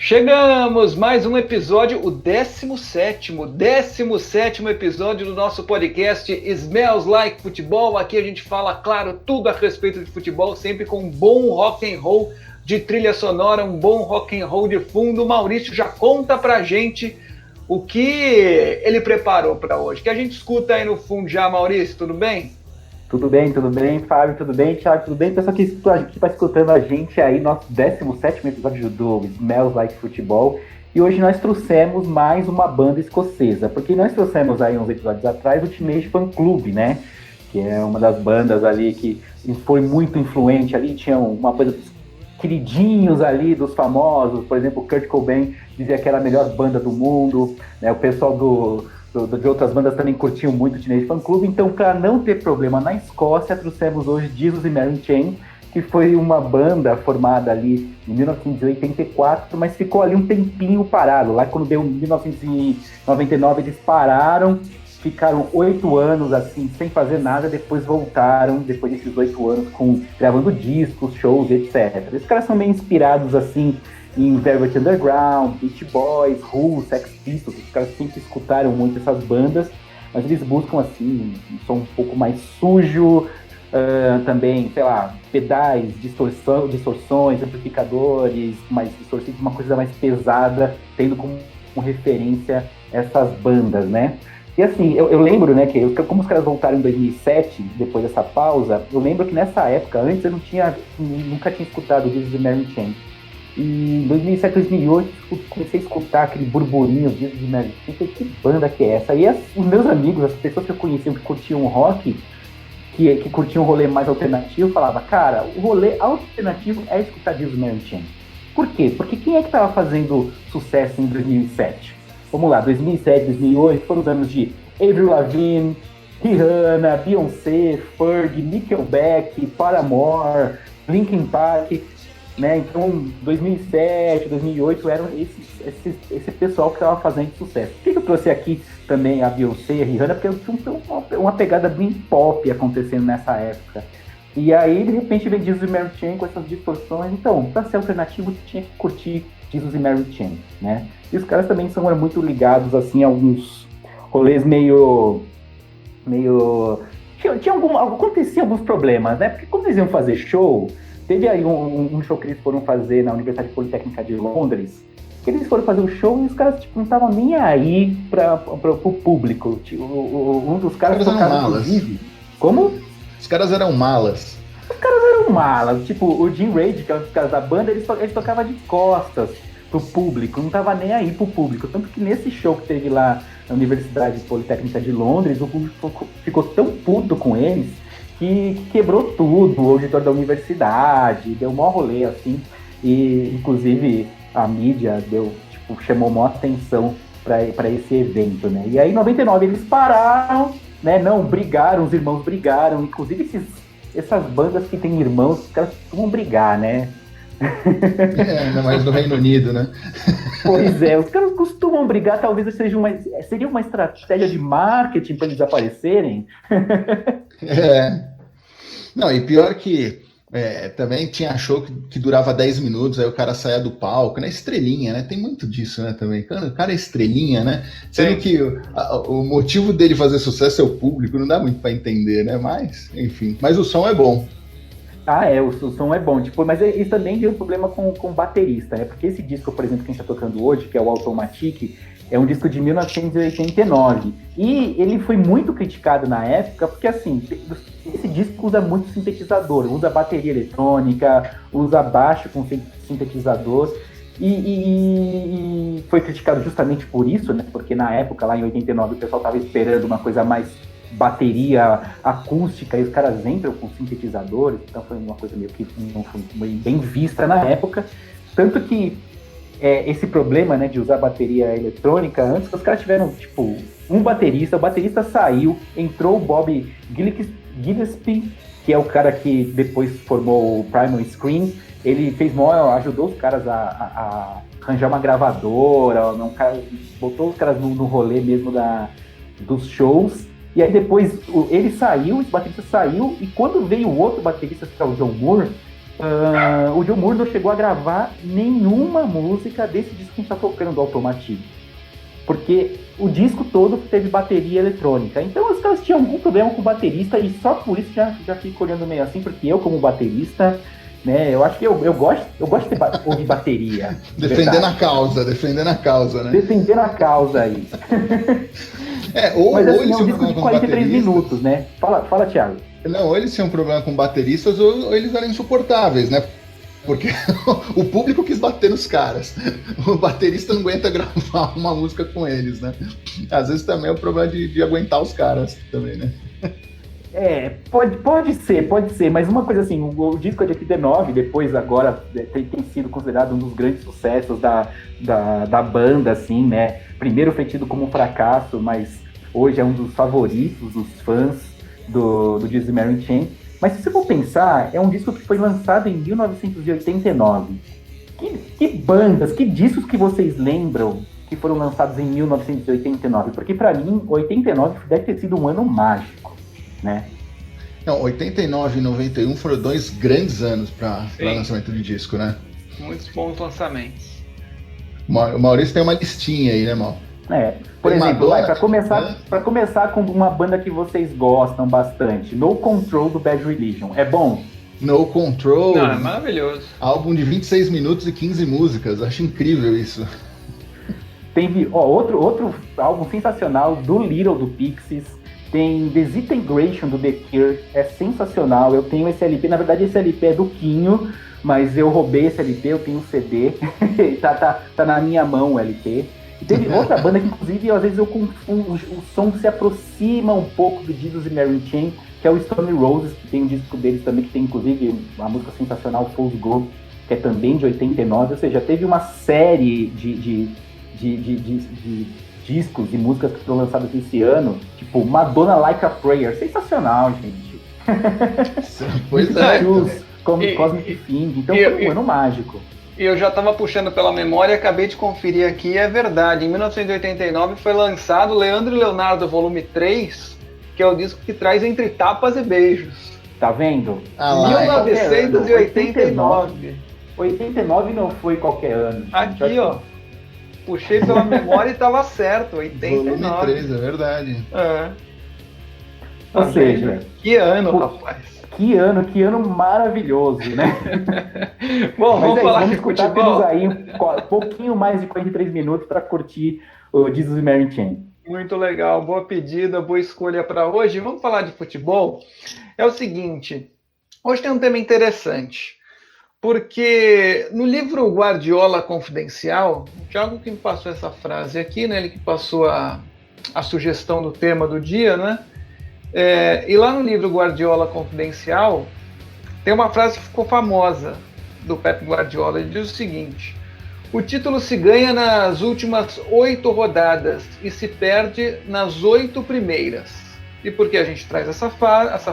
Chegamos, mais um episódio, o 17º episódio do nosso podcast Smells Like Futebol. Aqui a gente fala, claro, tudo a respeito de futebol, sempre com um bom rock and roll de trilha sonora, um bom rock and roll de fundo. O Maurício já conta pra gente o que ele preparou para hoje, que a gente escuta aí no fundo já. Maurício, tudo bem? Tudo bem, Fábio, tudo bem, Thiago, tudo bem? Pessoal que está escutando a gente aí, nosso 17º episódio do Smells Like Futebol. E hoje nós trouxemos mais uma banda escocesa, porque nós trouxemos aí uns episódios atrás o Teenage Fanclub, né? Que é uma das bandas ali que foi muito influente ali, tinha uma coisa dos queridinhos ali, dos famosos, por exemplo, Kurt Cobain dizia que era a melhor banda do mundo, né? O pessoal de outras bandas também curtiam muito o Teenage Fanclub, então para não ter problema na Escócia, trouxemos hoje Jesus e Mary Chain, que foi uma banda formada ali em 1984, mas ficou ali um tempinho parado. Lá quando deu 1999 eles pararam, ficaram 8 anos assim, sem fazer nada, depois voltaram, depois desses 8 anos, gravando discos, shows, etc. Esses caras são meio inspirados assim em Velvet Underground, Beach Boys, Who, Sex Pistols. Os caras sempre escutaram muito essas bandas, mas eles buscam assim um som um pouco mais sujo, também, sei lá, pedais, distorções, amplificadores mais distorcidos, uma coisa mais pesada, tendo como referência essas bandas, né? E assim, eu lembro, né, que como os caras voltaram em 2007, depois dessa pausa, eu lembro que nessa época, antes eu nunca tinha escutado o Jesus e Mary Chain. E em 2007, 2008, comecei a escutar aquele burburinho de Mary Chain. Falei, que banda que é essa? E os meus amigos, as pessoas que eu conhecia que curtiam rock, que curtiam um rolê mais alternativo, falavam, cara, o rolê alternativo é escutar Jesus e Mary Chain. Por quê? Porque quem é que estava fazendo sucesso em 2007? Vamos lá, 2007, 2008, foram os anos de Avril Lavigne, Rihanna, Beyoncé, Fergie, Nickelback, Paramore, Linkin Park, né? Então, 2007, 2008 eram esse pessoal que estava fazendo sucesso. Por que eu trouxe aqui também a Beyoncé e a Rihanna? Porque tinha uma pegada bem pop acontecendo nessa época. E aí, de repente, vem Jesus e Mary Chain com essas distorções. Então, para ser alternativo, você tinha que curtir Jesus e Mary Chain, né? E os caras também são muito ligados, assim, a alguns rolês meio... Acontecia alguns problemas, né? Porque quando eles iam fazer show... Teve aí um show que eles foram fazer na Universidade Politécnica de Londres, que eles foram fazer o show e os caras tipo, não estavam nem aí pro público. Tipo, um dos caras tocaram, inclusive. Como? Os caras eram malas. Os caras eram malas. Tipo, o Jim Reid, que é um dos caras da banda, ele tocava de costas pro público, não tava nem aí pro público. Tanto que nesse show que teve lá na Universidade Politécnica de Londres, o público ficou tão puto com eles que quebrou tudo, o auditório da universidade, deu um maior rolê, assim, e inclusive a mídia chamou maior atenção para esse evento, né? E aí em 99 eles pararam, né? Não, brigaram, os irmãos brigaram, inclusive essas bandas que tem irmãos, os caras costumam brigar, né? Ainda mais no Reino Unido, né? Pois é, os caras costumam brigar, talvez seria uma estratégia de marketing para eles aparecerem. Não, e pior que também tinha show que durava 10 minutos, aí o cara saía do palco, né? Estrelinha, né? Tem muito disso, né? Também. O cara é estrelinha, né? Sendo que o motivo dele fazer sucesso é o público, não dá muito para entender, né? Mas, enfim. Mas o som é bom. O som é bom, tipo, mas isso também tem um problema com baterista, né? Porque esse disco, por exemplo, que a gente tá tocando hoje, que é o Automatic, é um disco de 1989. E ele foi muito criticado na época, porque assim, esse disco usa muito sintetizador, usa bateria eletrônica, usa baixo com sintetizador. E foi criticado justamente por isso, né? Porque na época, lá em 89, o pessoal estava esperando uma coisa mais bateria acústica e os caras entram com sintetizadores, então foi uma coisa meio que não foi bem vista na época. Tanto que esse problema, né, de usar bateria eletrônica, antes os caras tiveram, tipo, o baterista saiu, entrou o Bob Gillespie, que é o cara que depois formou o Primal Scream, ele ajudou os caras a arranjar uma gravadora, botou os caras no rolê mesmo dos shows, e aí depois ele saiu, esse baterista saiu, e quando veio o outro baterista, que é o John Moore, o Joe Moore não chegou a gravar nenhuma música desse disco que a gente tá tocando do Automatic. Porque o disco todo teve bateria eletrônica. Então os caras tinham algum problema com o baterista e só por isso já fico olhando meio assim, porque eu, como baterista, né, eu acho que eu gosto de ouvir bateria. Defendendo a causa, né? Defendendo a causa aí. Ou assim, eles é um disco de 43 minutos, né? Fala, Thiago. Não, ou eles tinham problema com bateristas ou eles eram insuportáveis, né? Porque o público quis bater nos caras. O baterista não aguenta gravar uma música com eles, né? Às vezes também é o problema de aguentar os caras também, né? Pode ser, mas uma coisa assim, o disco de 89, depois agora tem sido considerado um dos grandes sucessos da banda, assim, né? Primeiro foi tido como um fracasso, mas hoje é um dos favoritos dos fãs do Jesus Mary Chain. Mas se você for pensar, é um disco que foi lançado em 1989. Que bandas, que discos que vocês lembram que foram lançados em 1989? Porque para mim, 89 deve ter sido um ano mágico, né? Não, 89 e 91 foram 2 grandes anos para lançamento de disco, né? Muitos bons lançamentos. O Maurício tem uma listinha aí, né, Mal? Por exemplo, para começar com uma banda que vocês gostam bastante, No Control do Bad Religion, é bom? No Control. Não, é maravilhoso. Álbum de 26 minutos e 15 músicas, acho incrível isso. Tem outro álbum sensacional do Little do Pixies, tem Disintegration do The Cure, é sensacional, eu tenho esse LP, na verdade esse LP é do Quinho, mas eu roubei esse LP, eu tenho o CD, tá na minha mão o LP. E teve outra banda que, inclusive, às vezes eu confundo, o som se aproxima um pouco do Jesus e Mary Chain, que é o Stone Roses, que tem um disco deles também, que tem, inclusive, uma música sensacional, Fool's Gold, que é também de 89, ou seja, teve uma série de discos e músicas que foram lançadas esse ano, tipo Madonna Like a Prayer, sensacional, gente. Pois é. Cosmic Thing, então foi um ano mágico. E eu já estava puxando pela memória e acabei de conferir aqui, e é verdade. Em 1989 foi lançado Leandro e Leonardo Volume 3, que é o disco que traz Entre Tapas e Beijos. Tá vendo? 1989. 89 não foi qualquer ano. Aqui, ó. Puxei pela memória e estava certo, 89. Volume 3, é verdade. Ou seja... Que ano, rapaz. Que ano maravilhoso, né? Bom, vamos escutar, temos aí um pouquinho mais de 43 minutos para curtir o Jesus e Mary Chain. Muito legal, boa pedida, boa escolha para hoje. Vamos falar de futebol? É o seguinte, hoje tem um tema interessante, porque no livro Guardiola Confidencial, o Thiago que me passou essa frase aqui, né? Ele que passou a sugestão do tema do dia, né? E lá no livro Guardiola Confidencial tem uma frase que ficou famosa do Pep Guardiola. Ele diz o seguinte: o título se ganha nas últimas 8 rodadas e se perde nas 8 primeiras. E por que a gente traz essa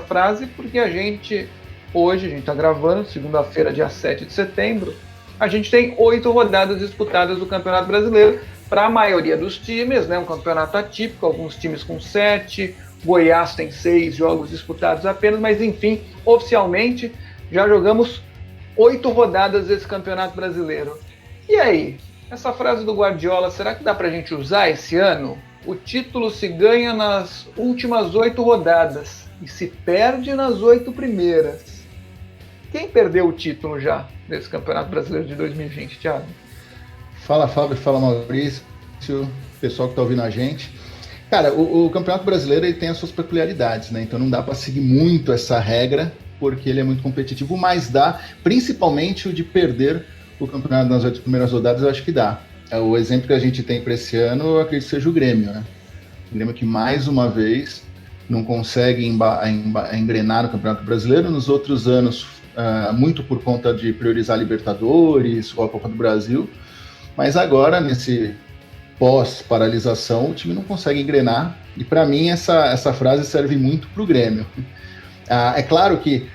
frase? Porque hoje a gente está gravando, segunda-feira, dia 7 de setembro, a gente tem 8 rodadas disputadas do Campeonato Brasileiro, para a maioria dos times, né? Um campeonato atípico, alguns times com 7, Goiás tem 6 jogos disputados apenas, mas enfim, oficialmente já jogamos 8 rodadas desse Campeonato Brasileiro. E aí, essa frase do Guardiola, será que dá pra gente usar esse ano? O título se ganha nas últimas 8 rodadas e se perde nas 8 primeiras. Quem perdeu o título já desse Campeonato Brasileiro de 2020, Thiago? Fala, Fábio, fala, Maurício, pessoal que tá ouvindo a gente. Cara, o Campeonato Brasileiro ele tem as suas peculiaridades, né? Então não dá para seguir muito essa regra, porque ele é muito competitivo, mas dá, principalmente o de perder o campeonato nas 8 primeiras rodadas, eu acho que dá. O exemplo que a gente tem para esse ano, eu acredito que seja o Grêmio, né? O Grêmio que mais uma vez não consegue engrenar no Campeonato Brasileiro. Nos outros anos, muito por conta de priorizar a Libertadores ou a Copa do Brasil, mas agora, nesse pós-paralisação, o time não consegue engrenar, e para mim essa frase serve muito para o Grêmio. É claro que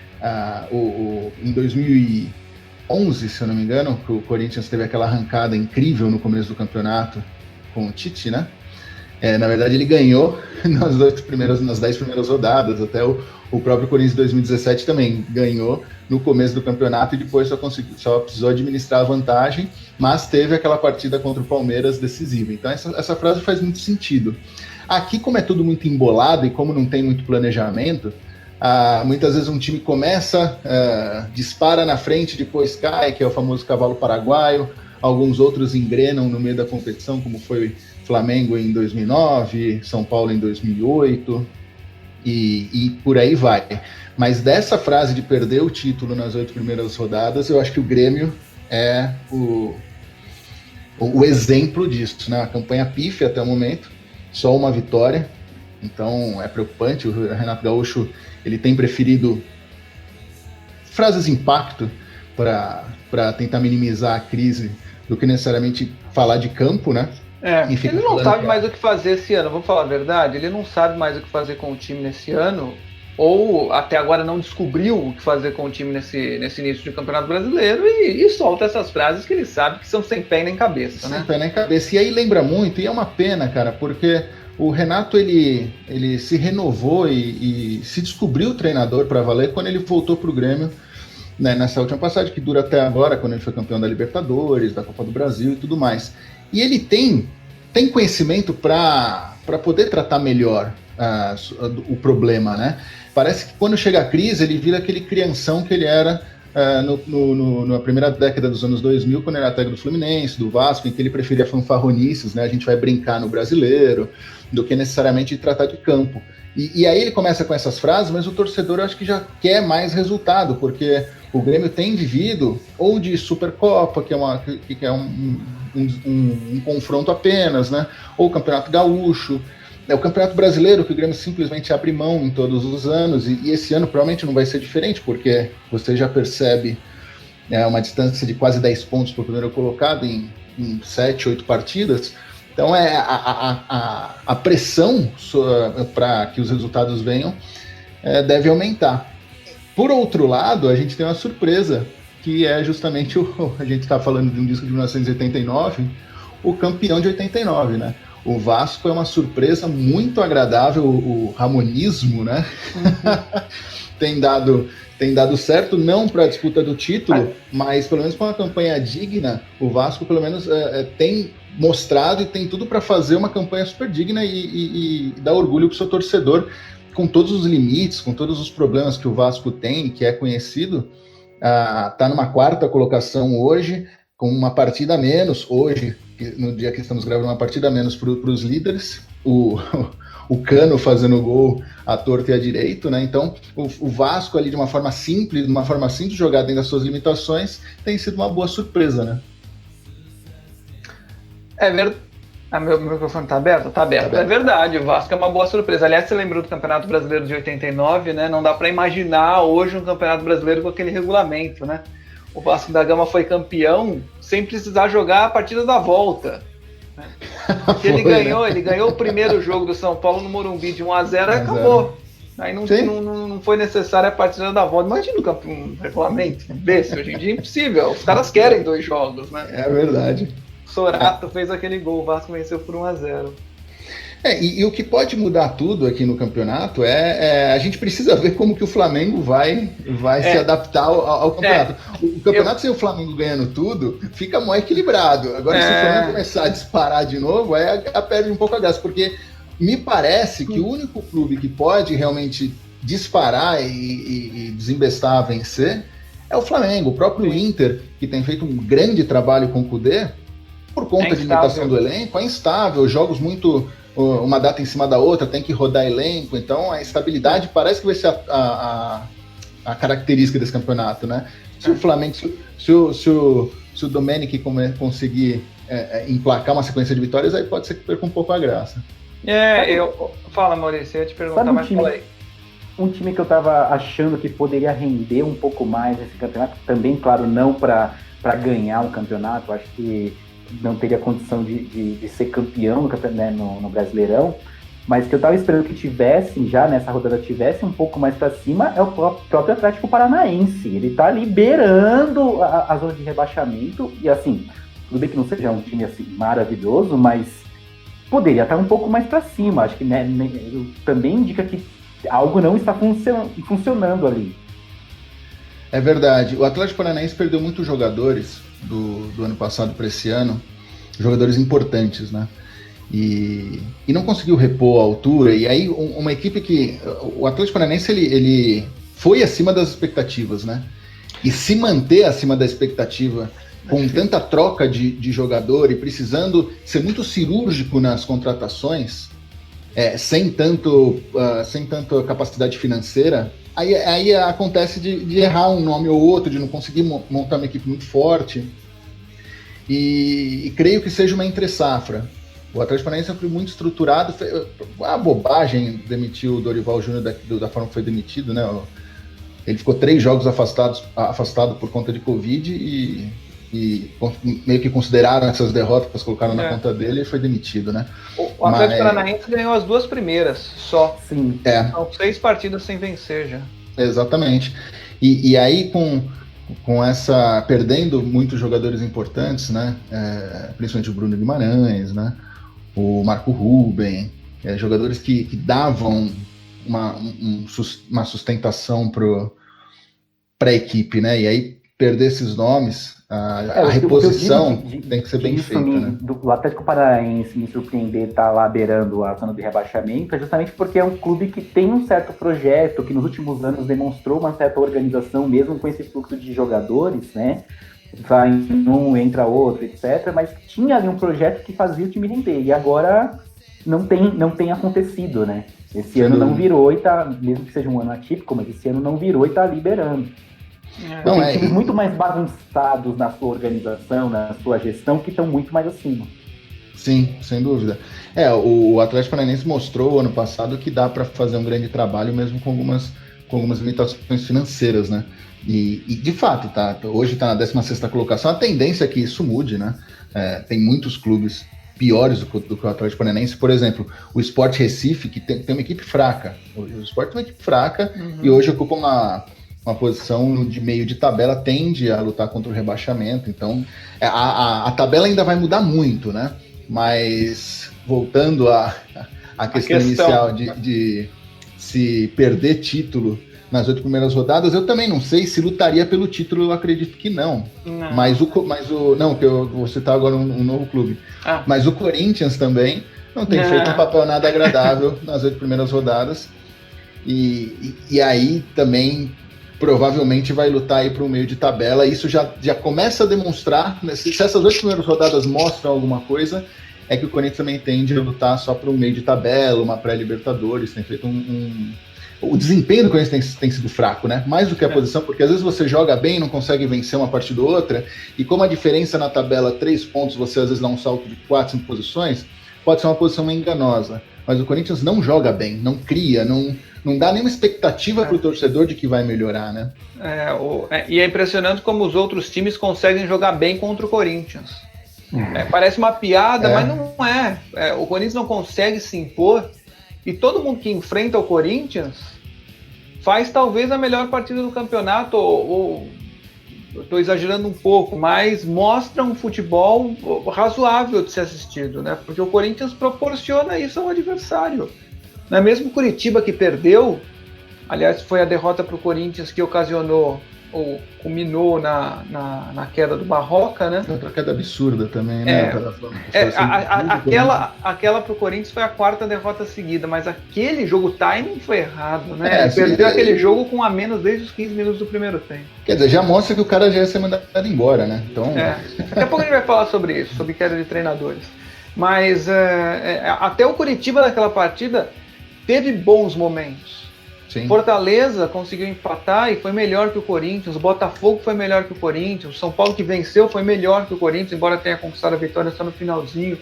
em 2011, se eu não me engano, que o Corinthians teve aquela arrancada incrível no começo do campeonato com o Tite, né? Na verdade, ele ganhou nas 10 primeiras rodadas, até o próprio Corinthians 2017 também ganhou no começo do campeonato e depois só precisou administrar a vantagem, mas teve aquela partida contra o Palmeiras decisiva. Então essa frase faz muito sentido. Aqui, como é tudo muito embolado e como não tem muito planejamento, muitas vezes um time começa, dispara na frente, depois cai, que é o famoso cavalo paraguaio. Alguns outros engrenam no meio da competição, como foi Flamengo em 2009, São Paulo em 2008, e por aí vai. Mas dessa frase de perder o título nas 8 primeiras rodadas, eu acho que o Grêmio é o exemplo disso, né? A campanha pífia até o momento, só uma vitória, então é preocupante. O Renato Gaúcho, ele tem preferido frases impacto para tentar minimizar a crise do que necessariamente falar de campo, né? Ele não sabe mais o que fazer esse ano, vamos falar a verdade, ele não sabe mais o que fazer com o time nesse ano, ou até agora não descobriu o que fazer com o time nesse início de Campeonato Brasileiro e solta essas frases que ele sabe que são sem pé nem cabeça, né? Sem pé nem cabeça, e aí lembra muito, e é uma pena, cara, porque o Renato, ele se renovou e se descobriu treinador para valer quando ele voltou para o Grêmio, né, nessa última passagem, que dura até agora, quando ele foi campeão da Libertadores, da Copa do Brasil e tudo mais. E ele tem conhecimento para poder tratar melhor o problema, né? Parece que quando chega a crise, ele vira aquele crianção que ele era na primeira década dos anos 2000, quando ele era técnico do Fluminense, do Vasco, em que ele preferia fanfarronices, né? A gente vai brincar no brasileiro, do que necessariamente tratar de campo. E aí ele começa com essas frases, mas o torcedor eu acho que já quer mais resultado, porque o Grêmio tem vivido ou de Supercopa, que é um confronto apenas, né? Ou o Campeonato Gaúcho, o Campeonato Brasileiro, que o Grêmio simplesmente abre mão em todos os anos, e esse ano provavelmente não vai ser diferente, porque você já percebe uma distância de quase 10 pontos para o primeiro colocado em 7, 8 partidas. Então a pressão para que os resultados venham deve aumentar. Por outro lado, a gente tem uma surpresa, que é justamente a gente está falando de um disco de 1989, o campeão de 89, né? O Vasco é uma surpresa muito agradável, o ramonismo, né? tem dado certo, não para a disputa do título, mas pelo menos com uma campanha digna, o Vasco pelo menos tem mostrado e tem tudo para fazer uma campanha super digna e dar orgulho para o seu torcedor, com todos os limites, com todos os problemas que o Vasco tem, que é conhecido. Está numa 4ª colocação hoje, com uma partida a menos, hoje, no dia que estamos gravando, uma partida a menos para os líderes, o Cano fazendo gol à torta e à direito, né? Então o Vasco ali de uma forma simples jogada dentro das suas limitações, tem sido uma boa surpresa, né? É verdade. Meu microfone tá aberto? Tá aberto. É verdade, o Vasco é uma boa surpresa. Aliás, você lembrou do Campeonato Brasileiro de 89, né? Não dá para imaginar hoje um Campeonato Brasileiro com aquele regulamento, né? O Vasco da Gama foi campeão sem precisar jogar a partida da volta. Né? Ele ganhou o primeiro jogo do São Paulo no Morumbi de 1-0 e acabou. Aí não foi necessária a partida da volta. Imagina um regulamento desse, hoje em dia é impossível. Os caras querem 2 jogos, né? É verdade. Sorato fez aquele gol, o Vasco venceu por 1-0. E o que pode mudar tudo aqui no campeonato a gente precisa ver como que o Flamengo vai se adaptar ao campeonato. O campeonato sem o Flamengo ganhando tudo, fica mais equilibrado. Agora, se o Flamengo começar a disparar de novo, aí perde um pouco a graça, porque me parece que o único clube que pode realmente disparar e desembestar a vencer é o Flamengo. O próprio Inter, que tem feito um grande trabalho com o Cudê, por conta de limitação do elenco, é instável, jogos muito... uma data em cima da outra, tem que rodar elenco, então a estabilidade parece que vai ser a característica desse campeonato, né? Se o Flamengo, se o Domenic conseguir emplacar uma sequência de vitórias, aí pode ser que perca um pouco a graça. Fala, Maurício, eu ia te perguntar, mas fala aí. Um time que eu tava achando que poderia render um pouco mais nesse campeonato, também, claro, não para ganhar um campeonato, acho que não teria condição de ser campeão no Brasileirão, mas que eu estava esperando que tivesse, já nessa rodada, tivesse um pouco mais para cima, é o próprio Atlético Paranaense. Ele está liberando a zona de rebaixamento, e assim, tudo bem que não seja um time assim, maravilhoso, mas poderia estar um pouco mais para cima. Acho que também indica que algo não está funcionando ali. É verdade. O Atlético Paranaense perdeu muitos jogadores do ano passado para esse ano, jogadores importantes, né? E não conseguiu repor a altura. E aí uma equipe que... O Atlético Paranaense, ele foi acima das expectativas, né? E se manter acima da expectativa com tanta troca de jogador e precisando ser muito cirúrgico nas contratações, sem tanto capacidade financeira, aí acontece de errar um nome ou outro, de não conseguir montar uma equipe muito forte. E creio que seja uma entre-safra. O Atlético Paranaense foi muito estruturado. A bobagem demitir o Dorival Júnior da forma que foi demitido, né? Ele ficou 3 jogos afastado por conta de Covid e meio que consideraram essas derrotas, colocaram na conta dele e foi demitido, né? O Atlético Paranaense ganhou as 2 primeiras só. Sim. São 6 partidas sem vencer já. Exatamente. E aí com essa... perdendo muitos jogadores importantes, né? Principalmente o Bruno Guimarães, né? O Marco Ruben, jogadores que davam uma sustentação para a equipe, né? E aí perder esses nomes, a reposição tem que ser bem feita, né? Do Atlético Paranaense me surpreender estar lá beirando a zona de rebaixamento é justamente porque é um clube que tem um certo projeto, que nos últimos anos demonstrou uma certa organização, mesmo com esse fluxo de jogadores, né? Vai um, entra outro, etc. Mas tinha ali um projeto que fazia o time render. E agora não tem acontecido, né? Esse ano não virou e tá, mesmo que seja um ano atípico, mas esse ano não virou e tá liberando. Tem times muito mais bagunçados na sua organização, na sua gestão, que estão muito mais acima. Sim, sem dúvida. O Atlético Paranaense mostrou ano passado que dá para fazer um grande trabalho mesmo com algumas limitações financeiras, né? E de fato, hoje está na 16ª colocação. A tendência é que isso mude, né? Tem muitos clubes piores do que o Atlético Paranaense. Por exemplo, o Sport Recife, que tem uma equipe fraca. O Sport tem uma equipe fraca e hoje ocupa uma posição de meio de tabela, tende a lutar contra o rebaixamento. Então, a tabela ainda vai mudar muito, né? Mas, voltando à questão inicial de se perder título nas 8 primeiras rodadas, eu também não sei se lutaria pelo título, eu acredito que não. Mas que eu vou citar agora um novo clube. Mas o Corinthians também não tem feito um papel nada agradável nas 8 primeiras rodadas. E aí também provavelmente vai lutar aí para o meio de tabela. Isso já começa a demonstrar, né, se essas 8 primeiras rodadas mostram alguma coisa, é que o Corinthians também tende a lutar só para o meio de tabela, uma pré-Libertadores, tem feito o desempenho do Corinthians tem sido fraco, né? Mais do que a posição, porque às vezes você joga bem, não consegue vencer uma partida ou outra, e como a diferença na tabela 3 pontos, você às vezes dá um salto de 4, 5 posições, pode ser uma posição meio enganosa. Mas o Corinthians não joga bem, não cria, não dá nenhuma expectativa para o torcedor de que vai melhorar, né? E é impressionante como os outros times conseguem jogar bem contra o Corinthians. Parece uma piada, mas não é. O Corinthians não consegue se impor, e todo mundo que enfrenta o Corinthians faz talvez a melhor partida do campeonato, ou estou exagerando um pouco, mas mostra um futebol razoável de ser assistido, né? Porque o Corinthians proporciona isso ao adversário. Não é mesmo Curitiba, que perdeu, aliás, foi a derrota para o Corinthians que ocasionou ou culminou na queda do Barroca, né? Outra queda absurda também, né? Aquela para o Corinthians foi a 4ª derrota seguida, mas aquele jogo, o timing foi errado, né? Ele perdeu aquele jogo com a menos desde os 15 minutos do primeiro tempo. Quer dizer, já mostra que o cara já ia ser mandado embora, né? Então... Daqui a pouco a gente vai falar sobre isso, sobre queda de treinadores. Mas até o Curitiba naquela partida teve bons momentos. Sim. Fortaleza conseguiu empatar e foi melhor que o Corinthians. O Botafogo foi melhor que o Corinthians. O São Paulo, que venceu, foi melhor que o Corinthians, embora tenha conquistado a vitória só no finalzinho.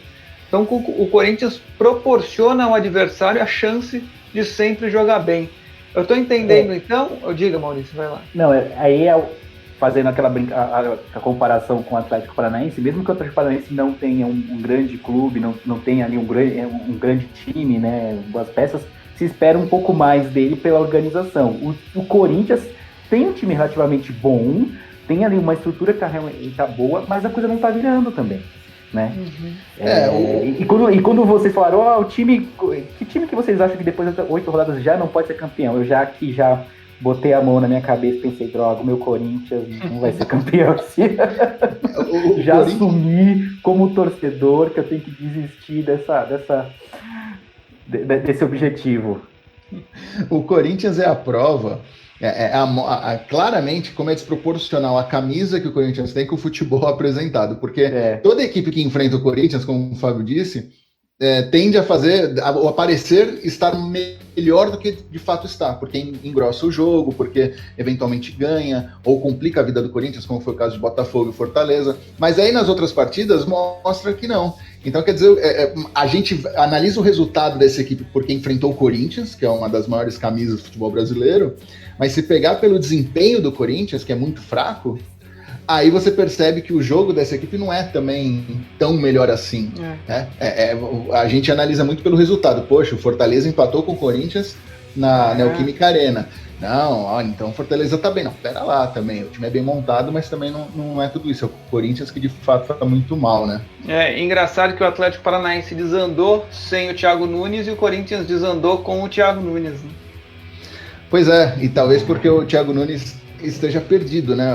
Então o Corinthians proporciona ao adversário a chance de sempre jogar bem. Eu estou entendendo, então... Diga, Maurício, vai lá. Não, aí fazendo aquela a comparação com o Atlético Paranaense, mesmo que o Atlético Paranaense não tenha um grande clube, não tenha ali um grande time, né, boas peças, se espera um pouco mais dele pela organização. O Corinthians tem um time relativamente bom, tem ali uma estrutura que tá boa, mas a coisa não tá virando também. né? E quando vocês falaram, que time que vocês acham que depois das 8 rodadas já não pode ser campeão? Eu já botei a mão na minha cabeça e pensei, droga, o meu Corinthians não vai ser campeão assim. Já assumi como torcedor que eu tenho que desistir desse objetivo. O Corinthians é a prova, claramente como é desproporcional a camisa que o Corinthians tem com o futebol apresentado, porque toda equipe que enfrenta o Corinthians, como o Fábio disse, tende a parecer estar melhor do que de fato está, porque engrossa o jogo, porque eventualmente ganha, ou complica a vida do Corinthians, como foi o caso de Botafogo e Fortaleza, mas aí nas outras partidas mostra que não. Então, quer dizer, a gente analisa o resultado dessa equipe porque enfrentou o Corinthians, que é uma das maiores camisas do futebol brasileiro, mas se pegar pelo desempenho do Corinthians, que é muito fraco, aí você percebe que o jogo dessa equipe não é também tão melhor assim. A gente analisa muito pelo resultado. Poxa, o Fortaleza empatou com o Corinthians na Neoquímica Arena. Não, então o Fortaleza tá bem. Não, pera lá também. O time é bem montado, mas também não é tudo isso. É o Corinthians que de fato tá muito mal, né? É engraçado que o Atlético Paranaense desandou sem o Thiago Nunes e o Corinthians desandou com o Thiago Nunes. Né? Pois é, e talvez porque o Thiago Nunes esteja perdido, né?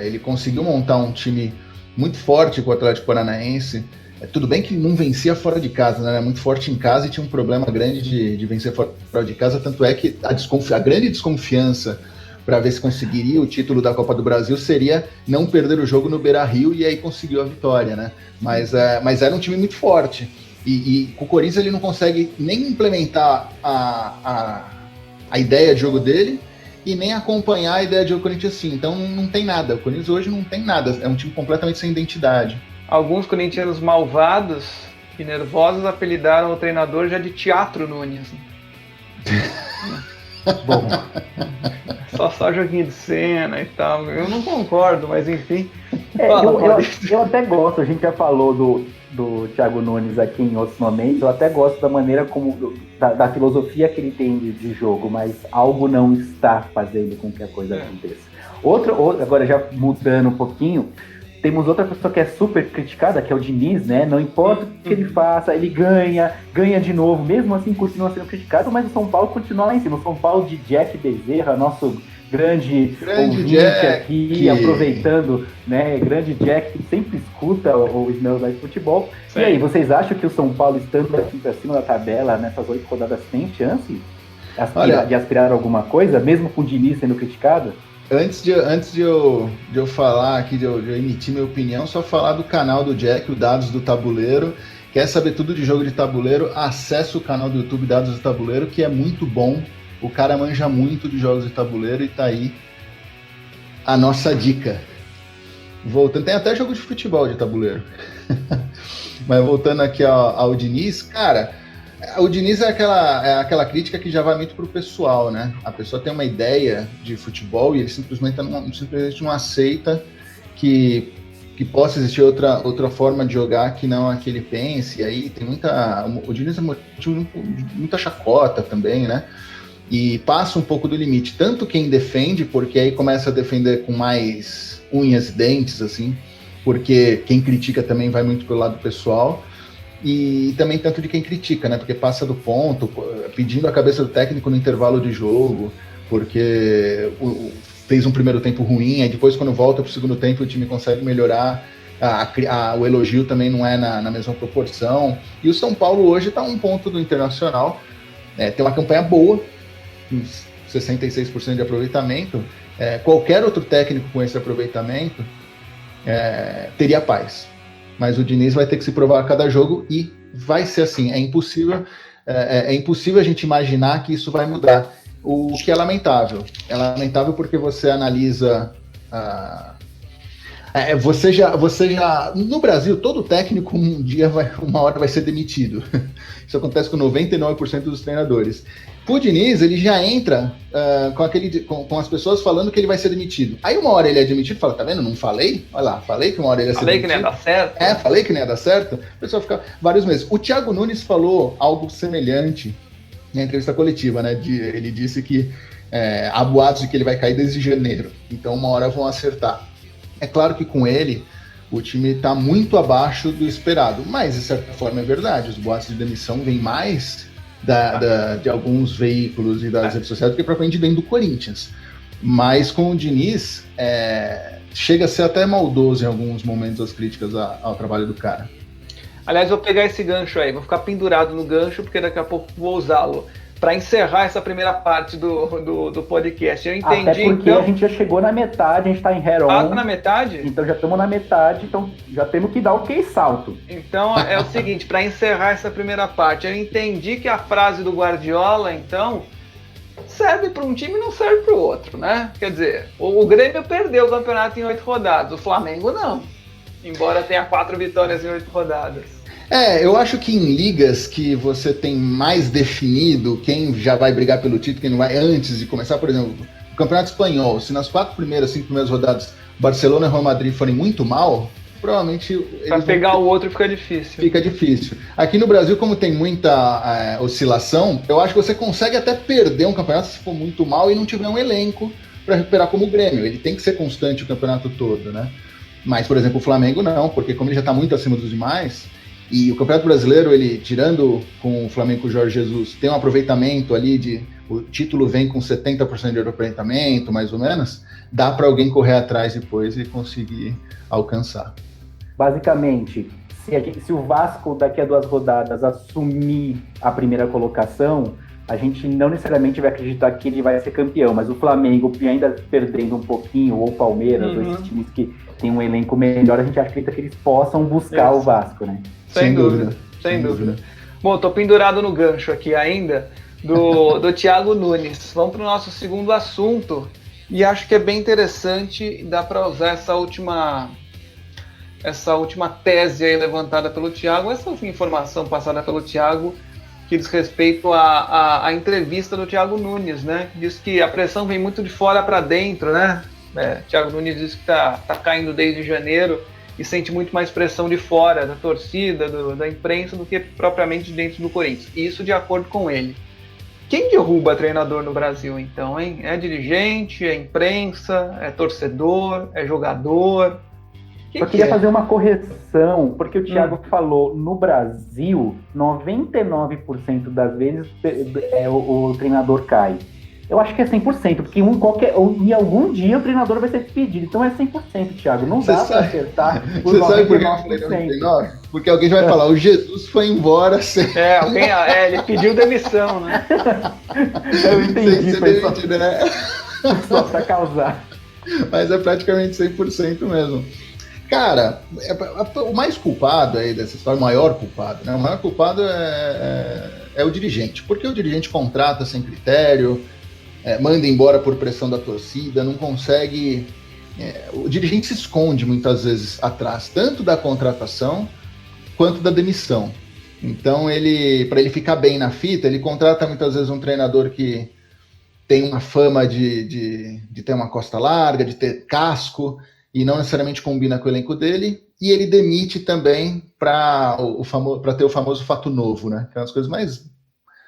Ele conseguiu montar um time muito forte com o Atlético Paranaense. Tudo bem que não vencia fora de casa, né? Era muito forte em casa e tinha um problema grande de vencer fora de casa, tanto é que a grande desconfiança para ver se conseguiria o título da Copa do Brasil seria não perder o jogo no Beira-Rio, e aí conseguiu a vitória, né? Mas era um time muito forte. E com o Corinthians ele não consegue nem implementar a ideia de jogo dele e nem acompanhar a ideia de jogo do Corinthians assim. Então não tem nada. O Corinthians hoje não tem nada. É um time completamente sem identidade. Alguns corintianos malvados e nervosos apelidaram o treinador já de Teatro Nunes. Bom. Só joguinho de cena e tal. Eu não concordo, mas enfim. Eu até gosto, a gente já falou do Thiago Nunes aqui em outros momentos, eu até gosto da maneira como, da filosofia que ele tem de jogo, mas algo não está fazendo com que a coisa aconteça. Agora já mudando um pouquinho, temos outra pessoa que é super criticada, que é o Diniz, né? Não importa o que ele faça, ele ganha de novo, mesmo assim continua sendo criticado, mas o São Paulo continua lá em cima. O São Paulo de Jack Bezerra, nosso grande ouvinte Jack aqui, aproveitando, né? Grande Jack que sempre escuta o Smells Like Futebol. Sim. E aí, vocês acham que o São Paulo, estando aqui pra cima da tabela, nessas 8 rodadas, tem chance de aspirar a alguma coisa, mesmo com o Diniz sendo criticado? Antes de eu falar aqui, de eu emitir minha opinião, só falar do canal do Jack, o Dados do Tabuleiro. Quer saber tudo de jogo de tabuleiro? Acesse o canal do YouTube Dados do Tabuleiro, que é muito bom. O cara manja muito de jogos de tabuleiro e tá aí a nossa dica. Voltando, tem até jogo de futebol de tabuleiro. Mas voltando aqui ao Diniz, cara, o Diniz é aquela crítica que já vai muito pro pessoal, né? A pessoa tem uma ideia de futebol e ele simplesmente não aceita que possa existir outra forma de jogar que não a que ele pense. E aí tem o Diniz é muita chacota também, né? E passa um pouco do limite. Tanto quem defende, porque aí começa a defender com mais unhas e dentes, assim, porque quem critica também vai muito pelo lado pessoal. E também tanto de quem critica, né? Porque passa do ponto, pedindo a cabeça do técnico no intervalo de jogo, porque fez um primeiro tempo ruim, aí depois quando volta pro segundo tempo o time consegue melhorar, o elogio também não é na mesma proporção. E o São Paulo hoje está um ponto do Internacional, tem uma campanha boa, 66% de aproveitamento. Qualquer outro técnico com esse aproveitamento teria paz. Mas o Diniz vai ter que se provar a cada jogo e vai ser assim. É impossível a gente imaginar que isso vai mudar. O que é lamentável. É lamentável porque você analisa... Você já... No Brasil, todo técnico uma hora vai ser demitido. Isso acontece com 99% dos treinadores. O Diniz, ele já entra com as pessoas falando que ele vai ser demitido. Aí uma hora ele é demitido e fala, tá vendo? Não falei? Olha lá, falei que uma hora ele ia ser demitido. Falei que não ia dar certo. Falei que não ia dar certo. O pessoal fica vários meses. O Thiago Nunes falou algo semelhante na entrevista coletiva, né? Ele disse que há boatos de que ele vai cair desde janeiro. Então uma hora vão acertar. É claro que com ele, o time está muito abaixo do esperado. Mas, de certa forma, é verdade. Os boatos de demissão vêm mais de alguns veículos e das redes sociais do que propriamente dentro do Corinthians. Mas com o Diniz, chega a ser até maldoso em alguns momentos as críticas ao trabalho do cara. Aliás, vou pegar esse gancho aí, vou ficar pendurado no gancho, porque daqui a pouco vou usá-lo para encerrar essa primeira parte do podcast. Eu entendi. Até porque então, a gente já chegou na metade, a gente está em head-on. Tá na metade? Então já estamos na metade, então já temos que dar o salto. Então é o seguinte, para encerrar essa primeira parte, eu entendi que a frase do Guardiola, então, serve para um time e não serve para o outro, né? Quer dizer, o Grêmio perdeu o campeonato em 8 rodadas, o Flamengo não. Embora tenha 4 vitórias em 8 rodadas. Eu acho que em ligas que você tem mais definido quem já vai brigar pelo título, quem não vai, antes de começar, por exemplo, o Campeonato Espanhol, se nas 5 primeiras rodadas Barcelona e Real Madrid forem muito mal, provavelmente... Para pegar o outro fica difícil. Fica difícil. Aqui no Brasil, como tem muita oscilação, eu acho que você consegue até perder um campeonato se for muito mal e não tiver um elenco para recuperar como o Grêmio. Ele tem que ser constante o campeonato todo, né? Mas, por exemplo, o Flamengo não, porque como ele já está muito acima dos demais... E o Campeonato Brasileiro, ele, tirando com o Flamengo com o Jorge Jesus, tem um aproveitamento ali o título vem com 70% de aproveitamento, mais ou menos, dá para alguém correr atrás depois e conseguir alcançar. Basicamente, se o Vasco daqui a 2 rodadas assumir a primeira colocação, a gente não necessariamente vai acreditar que ele vai ser campeão, mas o Flamengo, ainda perdendo um pouquinho, ou o Palmeiras, ou esses times que tem um elenco melhor, a gente acredita que eles possam buscar o Vasco, né? Sem dúvida. Bom, tô pendurado no gancho aqui ainda do Thiago Nunes. Vamos para o nosso segundo assunto e acho que é bem interessante, dá para usar essa última tese aí levantada pelo Thiago, essa informação passada pelo Thiago que diz respeito à entrevista do Thiago Nunes, né? Diz que a pressão vem muito de fora para dentro, né? Thiago Nunes diz que tá caindo desde janeiro e sente muito mais pressão de fora, da torcida, da imprensa, do que propriamente dentro do Corinthians. Isso de acordo com ele. Quem derruba treinador no Brasil, então, hein? É dirigente, é imprensa, é torcedor, é jogador? Eu queria fazer uma correção, porque o Thiago falou, no Brasil, 99% das vezes o treinador cai. Eu acho que é 100%, porque em algum dia o treinador vai ser despedido. Então é 100%, Thiago. Não dá para acertar por 99%. Você sabe por que 99%? Porque alguém vai falar, o Jesus foi embora sem... ele pediu demissão, né? Eu entendi, foi demitido, né? Só para causar. Mas é praticamente 100% mesmo. Cara, o mais culpado aí dessa história, o maior culpado, né? O maior culpado é o dirigente. Porque o dirigente contrata sem critério, manda embora por pressão da torcida, não consegue... o dirigente se esconde muitas vezes atrás, tanto da contratação quanto da demissão. Então, para ele ficar bem na fita, ele contrata muitas vezes um treinador que tem uma fama de ter uma costa larga, de ter casco, e não necessariamente combina com o elenco dele, e ele demite também para ter o famoso fato novo, né? Que é uma das coisas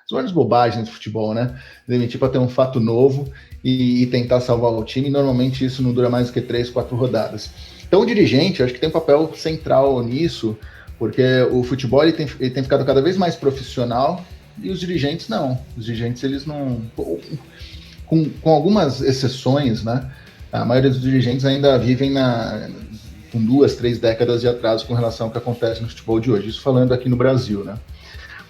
as maiores bobagens do futebol, né? Demitir para ter um fato novo e tentar salvar o time. Normalmente isso não dura mais do que 3, 4 rodadas. Então o dirigente, eu acho que tem um papel central nisso, porque o futebol ele tem ficado cada vez mais profissional e os dirigentes não. Os dirigentes, eles não... Com algumas exceções, né? A maioria dos dirigentes ainda vivem com 2, 3 décadas de atraso com relação ao que acontece no futebol de hoje. Isso falando aqui no Brasil, né?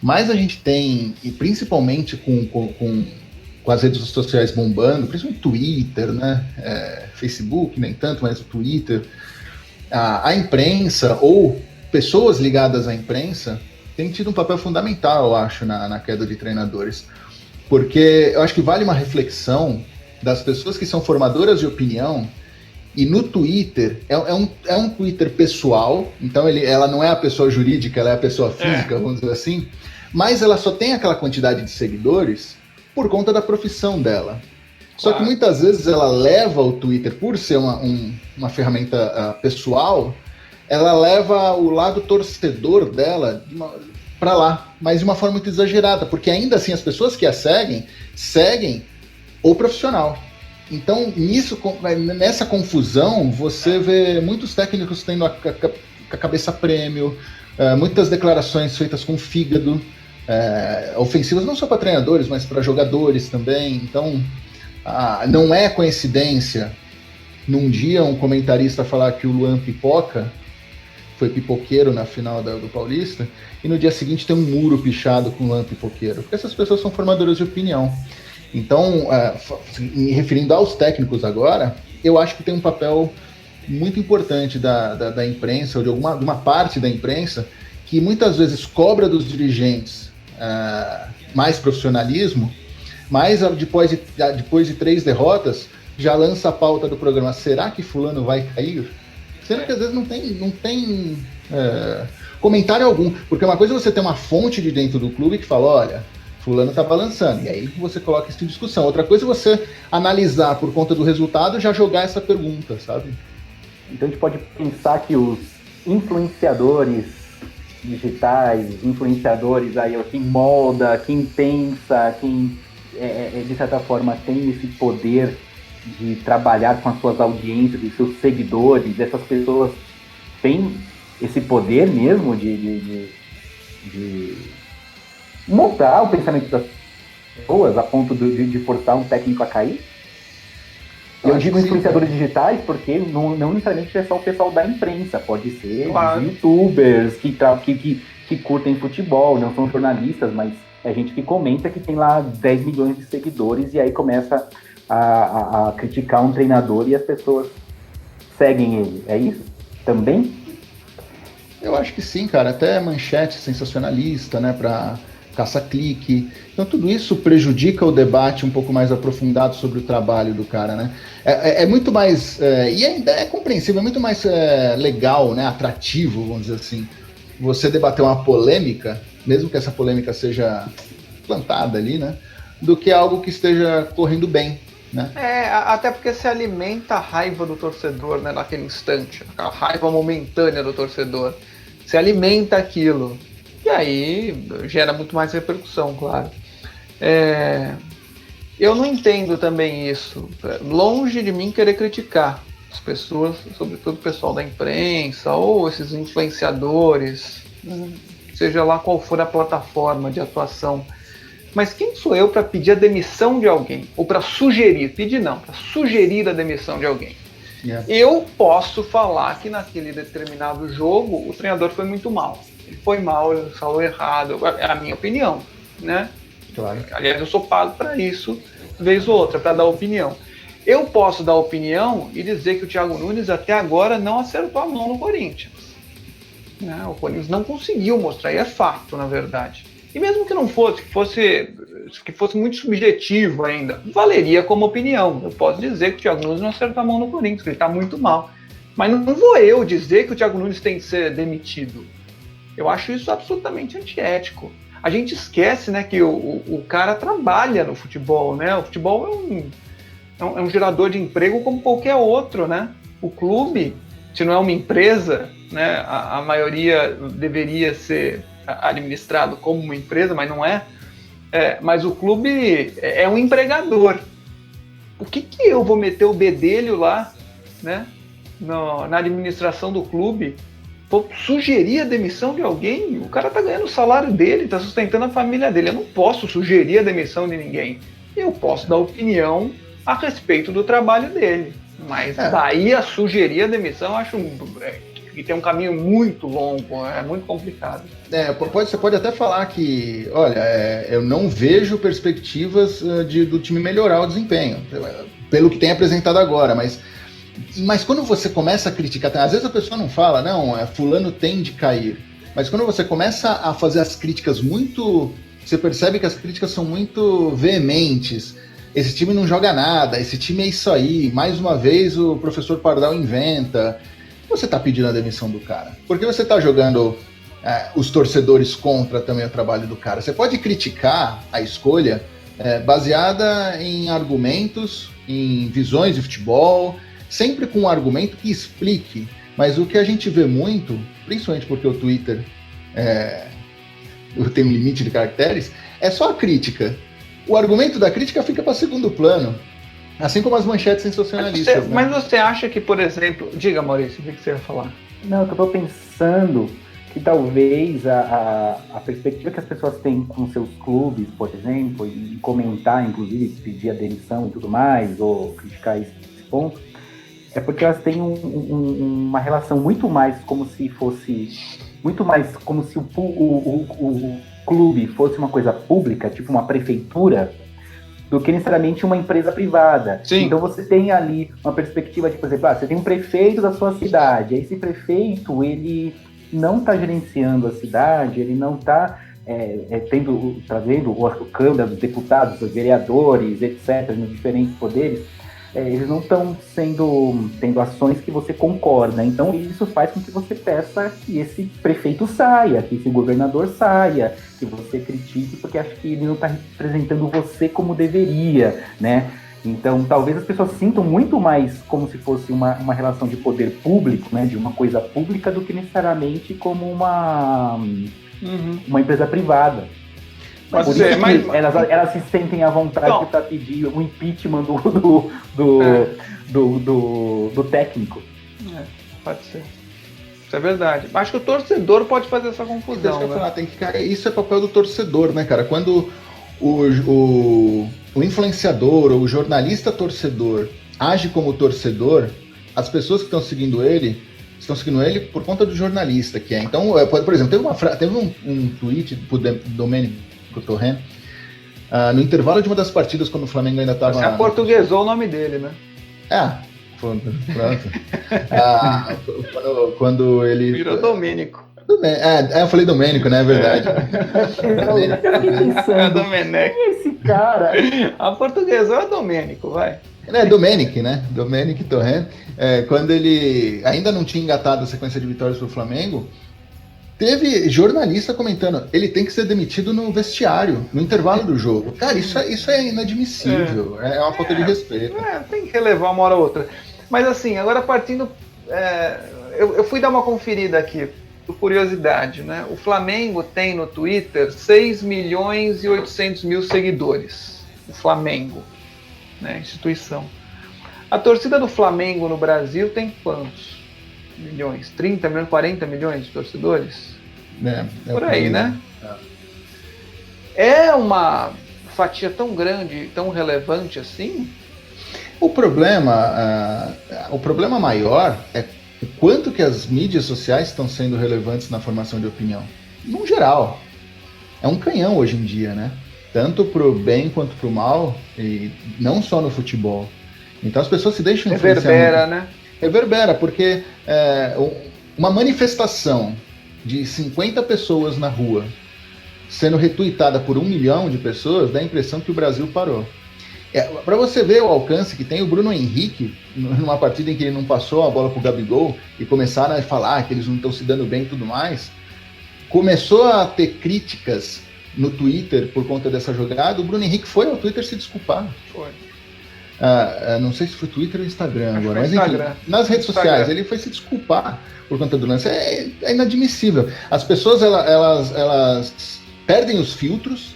Mas a gente tem, e principalmente com as redes sociais bombando, principalmente Twitter, né? Facebook nem tanto, mas o Twitter, a imprensa ou pessoas ligadas à imprensa têm tido um papel fundamental, eu acho, na queda de treinadores. Porque eu acho que vale uma reflexão das pessoas que são formadoras de opinião, e no Twitter, é um Twitter pessoal, então ela não é a pessoa jurídica, ela é a pessoa física, vamos dizer assim, mas ela só tem aquela quantidade de seguidores por conta da profissão dela. Só que muitas vezes ela leva o Twitter, por ser uma ferramenta pessoal, ela leva o lado torcedor dela para lá, mas de uma forma muito exagerada, porque ainda assim as pessoas que a seguem o profissional. Então, nessa confusão, você vê muitos técnicos tendo a cabeça prêmio, muitas declarações feitas com fígado, ofensivas não só para treinadores, mas para jogadores também. Então, não é coincidência num dia um comentarista falar que o Luan pipoca, foi pipoqueiro na final do Paulista, e no dia seguinte tem um muro pichado com o Luan pipoqueiro, porque essas pessoas são formadoras de opinião. Então, me referindo aos técnicos agora, eu acho que tem um papel muito importante da imprensa, ou de uma parte da imprensa, que muitas vezes cobra dos dirigentes mais profissionalismo, mas depois de 3 derrotas, já lança a pauta do programa, será que fulano vai cair? Sendo que às vezes não tem comentário algum, porque uma coisa é você ter uma fonte de dentro do clube que fala, olha, fulano tá balançando, e aí você coloca isso em discussão. Outra coisa é você analisar por conta do resultado e já jogar essa pergunta, sabe? Então a gente pode pensar que os influenciadores digitais, influenciadores aí, quem molda, quem pensa, quem de certa forma tem esse poder de trabalhar com as suas audiências, os seus seguidores, essas pessoas têm esse poder mesmo de montar o pensamento das pessoas a ponto de forçar um técnico a cair? Eu digo influenciadores digitais porque não necessariamente é só o pessoal da imprensa, pode ser youtubers que curtem futebol, não são jornalistas, mas é gente que comenta que tem lá 10 milhões de seguidores e aí começa a criticar um treinador e as pessoas seguem ele. É isso? Também? Eu acho que sim, cara. Até manchete sensacionalista, né, para caça-clique. Então tudo isso prejudica o debate um pouco mais aprofundado sobre o trabalho do cara, né? É muito mais, e ainda é compreensível, é muito mais legal, né, atrativo, vamos dizer assim, você debater uma polêmica, mesmo que essa polêmica seja plantada ali, né, do que algo que esteja correndo bem, né? Até porque se alimenta a raiva do torcedor, né, naquele instante, a raiva momentânea do torcedor, se alimenta aquilo. E aí gera muito mais repercussão, claro. Eu não entendo também isso. Longe de mim querer criticar as pessoas, sobretudo o pessoal da imprensa ou esses influenciadores, seja lá qual for a plataforma de atuação. Mas quem sou eu para pedir a demissão de alguém? Ou para sugerir? Pedir não, para sugerir a demissão de alguém. Yeah. Eu posso falar que naquele determinado jogo o treinador foi muito mal. Ele foi mal, ele falou errado, é a minha opinião, né? Claro. Aliás, eu sou pago para isso, vez ou outra, para dar opinião. Eu posso dar opinião e dizer que o Thiago Nunes até agora não acertou a mão no Corinthians. Né? O Corinthians não conseguiu mostrar, e é fato, na verdade. E mesmo que não fosse, que fosse muito subjetivo ainda, valeria como opinião. Eu posso dizer que o Thiago Nunes não acertou a mão no Corinthians, que ele está muito mal. Mas não vou eu dizer que o Thiago Nunes tem que ser demitido. Eu acho isso absolutamente antiético. A gente esquece, né, que o cara trabalha no futebol, né? O futebol é um gerador de emprego como qualquer outro, né? O clube, se não é uma empresa, né, a maioria deveria ser administrado como uma empresa, mas não é. Mas o clube é um empregador. Por que eu vou meter o bedelho lá, né, na administração do clube? Vou sugerir a demissão de alguém? O cara tá ganhando o salário dele, tá sustentando a família dele. Eu não posso sugerir a demissão de ninguém. Eu posso dar opinião a respeito do trabalho dele. Mas daí a sugerir a demissão, eu acho que tem um caminho muito longo, é muito complicado. Você pode até falar que, olha, eu não vejo perspectivas do time melhorar o desempenho, pelo que tem apresentado agora, mas quando você começa a criticar, às vezes a pessoa não fala, não, fulano tem de cair, mas quando você começa a fazer as críticas você percebe que as críticas são muito veementes. Esse time não joga nada, esse time é isso aí, mais uma vez o professor Pardal inventa. Você está pedindo a demissão do cara? Porque você está jogando os torcedores contra também o trabalho do cara. Você pode criticar a escolha baseada em argumentos, em visões de futebol, sempre com um argumento que explique. Mas o que a gente vê muito, principalmente porque o Twitter tem um limite de caracteres, é só a crítica. O argumento da crítica fica para segundo plano. Assim como as manchetes sensacionalistas. Mas você acha que, por exemplo... Diga, Maurício, o que você ia falar? Não, eu estou pensando que talvez a perspectiva que as pessoas têm com seus clubes, por exemplo, e comentar, inclusive, pedir a demissão e tudo mais, ou criticar esse ponto, é porque elas têm uma relação muito mais como se fosse... Muito mais como se o clube fosse uma coisa pública, tipo uma prefeitura, do que necessariamente uma empresa privada. Sim. Então você tem ali uma perspectiva de, por exemplo, você tem um prefeito da sua cidade, aí esse prefeito, ele não está gerenciando a cidade, ele não está trazendo a Câmara dos Deputados, os vereadores, etc., nos diferentes poderes, eles não estão tendo ações que você concorda. Então isso faz com que você peça que esse prefeito saia, que esse governador saia, que você critique, porque acha que ele não está representando você como deveria, né? Então talvez as pessoas sintam muito mais como se fosse uma relação de poder público, né, de uma coisa pública, do que necessariamente como uma empresa privada. Por isso que elas se sentem à vontade para pedir o impeachment do técnico. Pode ser. Isso é verdade. Acho que o torcedor pode fazer essa confusão. Isso é papel do torcedor, né, cara? Quando o influenciador ou o jornalista torcedor age como torcedor, as pessoas que estão seguindo ele por conta do jornalista que é. Então, por exemplo, teve um tweet do Domênico Torrent, no intervalo de uma das partidas, quando o Flamengo ainda estava... Você aportuguesou o nome dele, né? Pronto. Quando ele... Virou Domênico. Eu falei Domênico, né? É verdade. Eu fiquei pensando, Domenech. quem é esse cara? Aportuguesou é Domênico, vai. Domenic, né? Domenic Torrent. Quando ele ainda não tinha engatado a sequência de vitórias pro Flamengo, teve jornalista comentando, ele tem que ser demitido no vestiário, no intervalo do jogo. Cara, isso é inadmissível, é uma falta de respeito. Tem que relevar uma hora ou outra. Mas assim, agora partindo... eu fui dar uma conferida aqui, por curiosidade, né? O Flamengo tem no Twitter 6.800.000 seguidores. O Flamengo, né? Instituição. A torcida do Flamengo no Brasil tem quantos milhões? 30 milhões, 40 milhões de torcedores? Por aí, né? É uma fatia tão grande, tão relevante assim? O problema maior é o quanto que as mídias sociais estão sendo relevantes na formação de opinião. No geral. É um canhão hoje em dia, né? Tanto pro bem quanto pro mal, e não só no futebol. Então as pessoas se deixam influenciar. Reverbera, né? Reverbera, porque uma manifestação de 50 pessoas na rua sendo retuitada por 1 milhão de pessoas, dá a impressão que o Brasil parou. Para você ver o alcance que tem, o Bruno Henrique, numa partida em que ele não passou a bola pro Gabigol e começaram a falar que eles não estão se dando bem e tudo mais, começou a ter críticas no Twitter por conta dessa jogada. O Bruno Henrique foi ao Twitter se desculpar. Foi. Não sei se foi Twitter ou Instagram agora, mas Instagram. enfim, nas redes sociais ele foi se desculpar por conta do lance. É inadmissível. As pessoas elas perdem os filtros,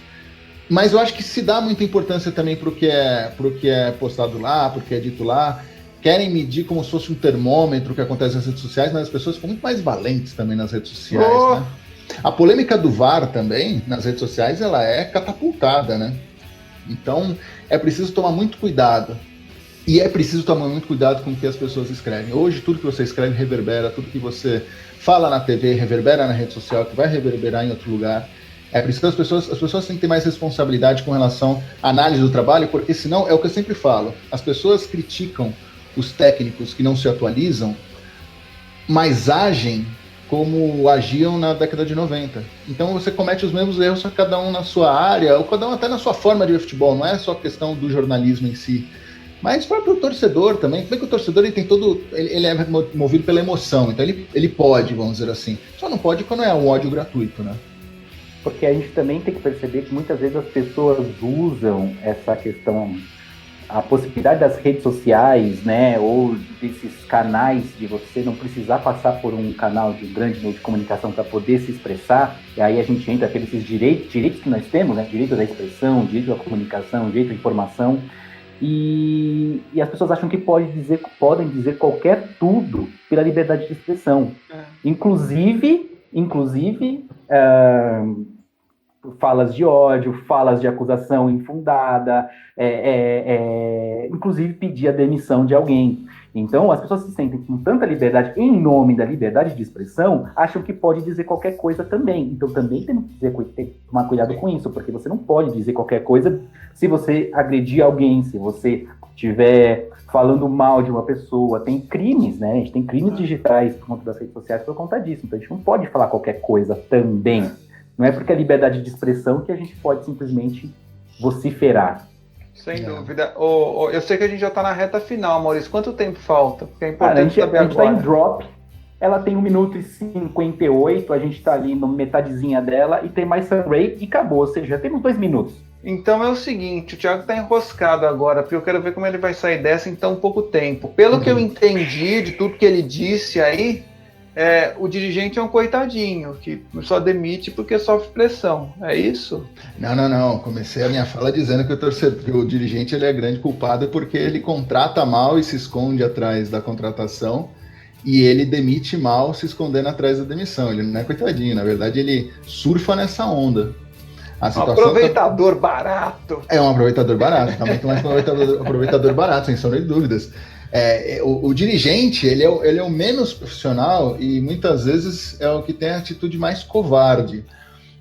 mas eu acho que se dá muita importância também pro que é postado lá, pro que é dito lá. Querem medir como se fosse um termômetro o que acontece nas redes sociais, mas as pessoas ficam muito mais valentes também nas redes sociais, né? A polêmica do VAR também, nas redes sociais, ela é catapultada, né? Então, é preciso tomar muito cuidado. E é preciso tomar muito cuidado com o que as pessoas escrevem. Hoje, tudo que você escreve reverbera, tudo que você fala na TV reverbera na rede social, que vai reverberar em outro lugar. É preciso as pessoas têm que ter mais responsabilidade com relação à análise do trabalho, porque senão, é o que eu sempre falo, as pessoas criticam os técnicos que não se atualizam, mas agem como agiam na década de 90. Então você comete os mesmos erros, só que cada um na sua área, ou cada um até na sua forma de ver futebol, não é só questão do jornalismo em si, mas para o torcedor também. Como é que o torcedor ele é movido pela emoção, então ele pode, vamos dizer assim, só não pode quando é um ódio gratuito, né? Porque a gente também tem que perceber que muitas vezes as pessoas usam essa questão, a possibilidade das redes sociais, né, ou desses canais de você não precisar passar por um canal de grande meio de comunicação para poder se expressar, e aí a gente entra pelos direitos que nós temos, né, direito da expressão, direito da comunicação, direito à informação, E as pessoas acham que podem dizer qualquer tudo pela liberdade de expressão. Inclusive falas de ódio, falas de acusação infundada, inclusive pedir a demissão de alguém. Então, as pessoas se sentem com tanta liberdade, em nome da liberdade de expressão, acham que pode dizer qualquer coisa também. Então, também tem que tomar cuidado com isso, porque você não pode dizer qualquer coisa se você agredir alguém, se você estiver falando mal de uma pessoa. Tem crimes, né? A gente tem crimes digitais por conta das redes sociais por conta disso. Então, a gente não pode falar qualquer coisa também. Não é porque é liberdade de expressão que a gente pode simplesmente vociferar. Sem dúvida. Eu sei que a gente já está na reta final, Maurício. Quanto tempo falta? Porque é importante saber agora. A gente está em drop. Ela tem 1 minuto e 58. A gente está ali na metadezinha dela. E tem mais Sunray e acabou. Ou seja, já temos 2 minutos. Então é o seguinte, o Thiago está enroscado agora, porque eu quero ver como ele vai sair dessa em tão pouco tempo. Pelo que eu entendi de tudo que ele disse aí, o dirigente é um coitadinho, que só demite porque sofre pressão, é isso? Não. Comecei a minha fala dizendo que o dirigente ele é grande culpado porque ele contrata mal e se esconde atrás da contratação, e ele demite mal se escondendo atrás da demissão. Ele não é coitadinho, na verdade ele surfa nessa onda. Um aproveitador barato. É um aproveitador barato, tá muito mais que um aproveitador barato, sem sombra de dúvidas. O dirigente, ele é o menos profissional e muitas vezes é o que tem a atitude mais covarde,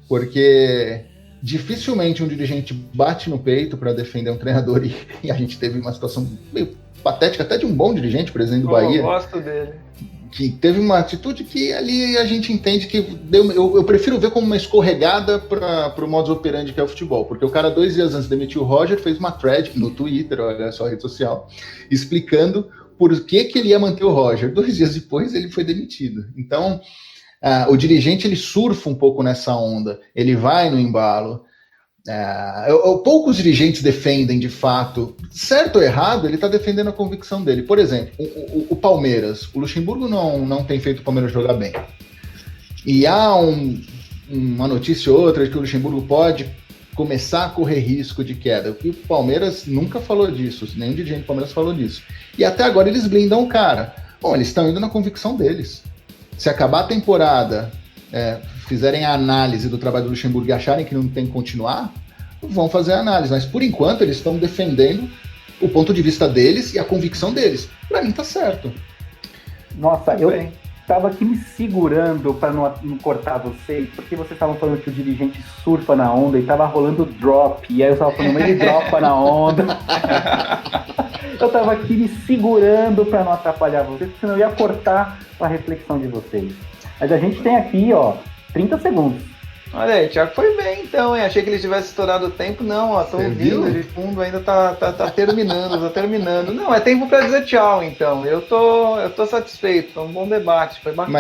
porque dificilmente um dirigente bate no peito para defender um treinador e a gente teve uma situação meio patética, até de um bom dirigente, presidente do Bahia. Eu gosto dele. Que teve uma atitude que ali a gente entende que eu prefiro ver como uma escorregada para o modus operandi que é o futebol, porque o cara 2 dias antes de demitir o Roger fez uma thread no Twitter, olha só a rede social, explicando por que ele ia manter o Roger. 2 dias depois ele foi demitido. Então o dirigente ele surfa um pouco nessa onda, ele vai no embalo. Poucos dirigentes defendem de fato, certo ou errado, ele está defendendo a convicção dele. Por exemplo, o Palmeiras, o Luxemburgo não tem feito o Palmeiras jogar bem. E há uma notícia ou outra de que o Luxemburgo pode começar a correr risco de queda. O Palmeiras nunca falou disso, nenhum dirigente do Palmeiras falou disso. E até agora eles blindam o cara. Bom, eles estão indo na convicção deles. Se acabar a temporada, fizerem a análise do trabalho do Luxemburgo e acharem que não tem que continuar, vão fazer a análise. Mas, por enquanto, eles estão defendendo o ponto de vista deles e a convicção deles. Pra mim, tá certo. Nossa, eu tava aqui me segurando para não cortar vocês, porque vocês estavam falando que o dirigente surfa na onda e tava rolando drop, e aí eu tava falando, ele dropa na onda. Eu tava aqui me segurando para não atrapalhar vocês, porque senão eu ia cortar a reflexão de vocês. Mas a gente tem aqui, 30 segundos. Olha aí, Thiago foi bem então, hein? Achei que ele tivesse estourado o tempo. Não, tô ouvindo, de fundo ainda tá terminando. Não, é tempo para dizer tchau, então. Eu tô satisfeito, foi um bom debate, foi bacana.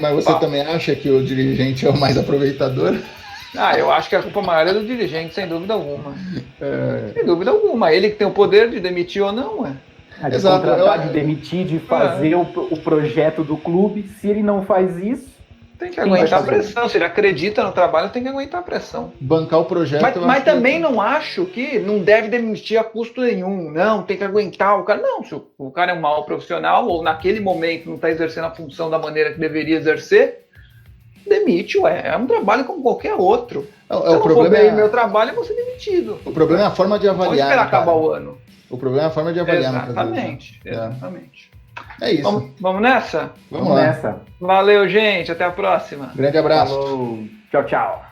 Mas você também acha que o dirigente é o mais aproveitador? Eu acho que a culpa maior é do dirigente, sem dúvida alguma. Sem dúvida alguma. Ele que tem o poder de demitir ou não, de contratar, de demitir, de fazer o projeto do clube. Se ele não faz isso, tem que aguentar a pressão. Se ele acredita no trabalho, tem que aguentar a pressão. Bancar o projeto. Mas também não acho que não deve demitir a custo nenhum. Não, tem que aguentar o cara. Não, se o cara é um mau profissional ou naquele momento não está exercendo a função da maneira que deveria exercer, demite, é um trabalho como qualquer outro. O problema meu trabalho, eu vou ser demitido. O problema é a forma de avaliar. Vamos esperar acabar o ano. O problema é a forma de avaliar. Exatamente. É isso. Vamos nessa? Vamos nessa. Valeu, gente. Até a próxima. Grande abraço. Falou. Tchau, tchau.